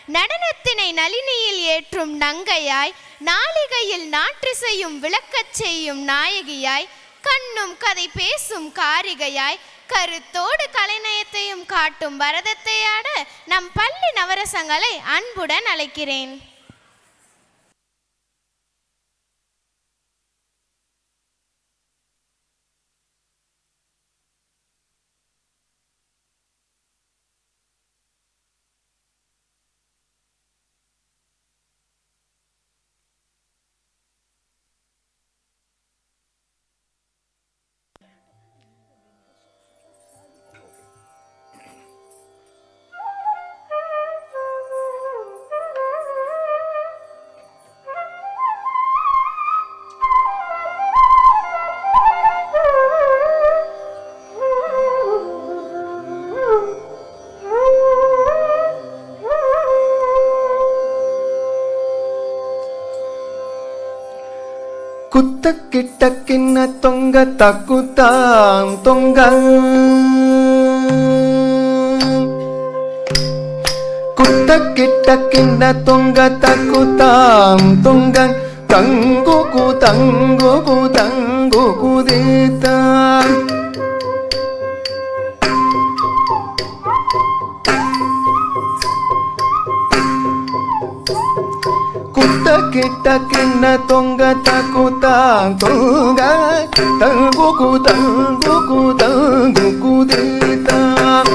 நடனத்தினை நளினியில் ஏற்றும் நங்கையாய், நாளிகையில் நாற்றிசையும் விளக்கச் செய்யும் நாயகியாய், கண்ணும் கதை பேசும் காரிகையாய், கருத்தோடு கலைநயத்தையும் காட்டும் பரதத்தை ஆட நம் பள்ளி நவரசங்களை அன்புடன் அழைக்கிறேன். குத்த கிட்ட கிண்ண தொங்க தக்குத்தாம் தொங்க குத்த கிட்ட கிண்ண தொங்க தக்குத்தாம் தொங்க தங்கு தங்கு தங்கு குதித்தான் குத்த கிட்ட கிண்ண தொங்க தக்குத்தாம் தொங்க தங்கு தங்கு குதித்தான்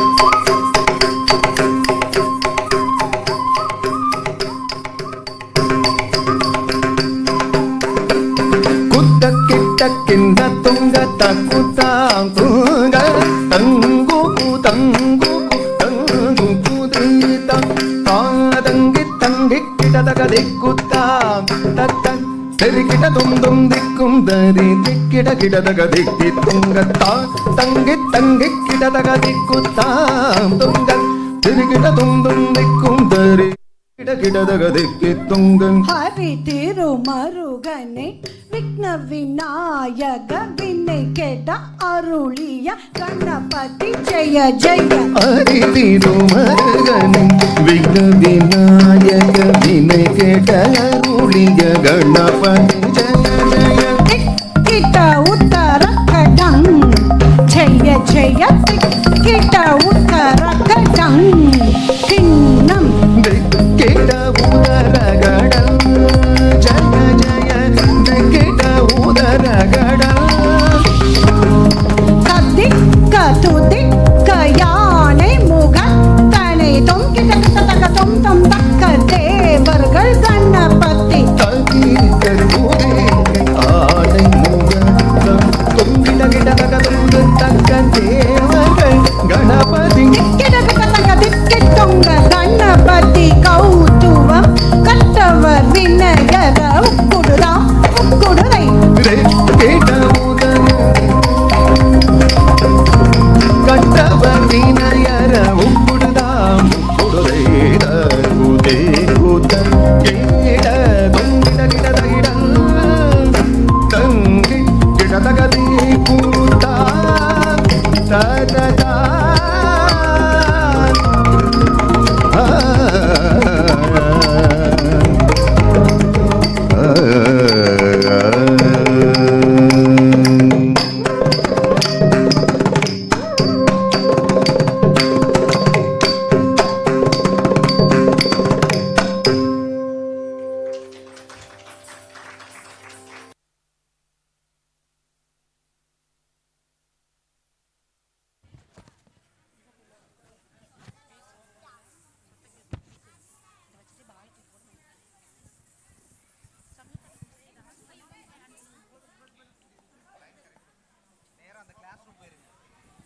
குத்த கிட்ட கிண்ண தொங்க தக்குத்தாம் தொங்க தங்கு தங்கு குதித்தான் தாதங்கி தங்கி கிடதக திக்குத்தாம் தத்தன் தெருகிட துந்தும் திக்கும் தரி திக்கிட கிடதக திக்கி துங்கத்தா தங்கி தங்கி கிடதக திக்குத்தாம் துங்க தெருகிட துந்தும் திக்கும் தரி கிடதக திக்கி துங்கன் ஹரி திருமருகனே விக்ன விநாயக வினை கேட்ட அருளிய கணபதி ஜெய ஜெய. ஹரி திருமருகனே விக்ன விநாயக வினை கேட்ட அருளிய கணபதி ஜெய ஜெய. கிட்ட உத்தரகடம் ஜெய ஜெய கிட்ட உத்தரகடம் கிண்ணம் கிட்ட உதரகடம் ஜய ஜய கிட்ட உதரகடம் கதிக்க துதிக்க யானை முகத்தனை தொங்கிட்ட தக்க தொம் தொம் தக்க தேவர்கள் கணபதி கதிக்க துதிக்க ஆனை முகத்தம் தொங்கிட கிட தக்க தொங்கு தக்க தேவர்கள் கணபதி கணபதி கௌதுவம் கட்டவர் வினயர உக்குடுதா உக்குடுதை கேட்ட உதர கட்டவர் வினயர உக்குடுதாம் உக்குடுதை உதே உத கேட தொங்கிட கிடதகிடம் தங்கி கிடதகதி கூத்தா தததா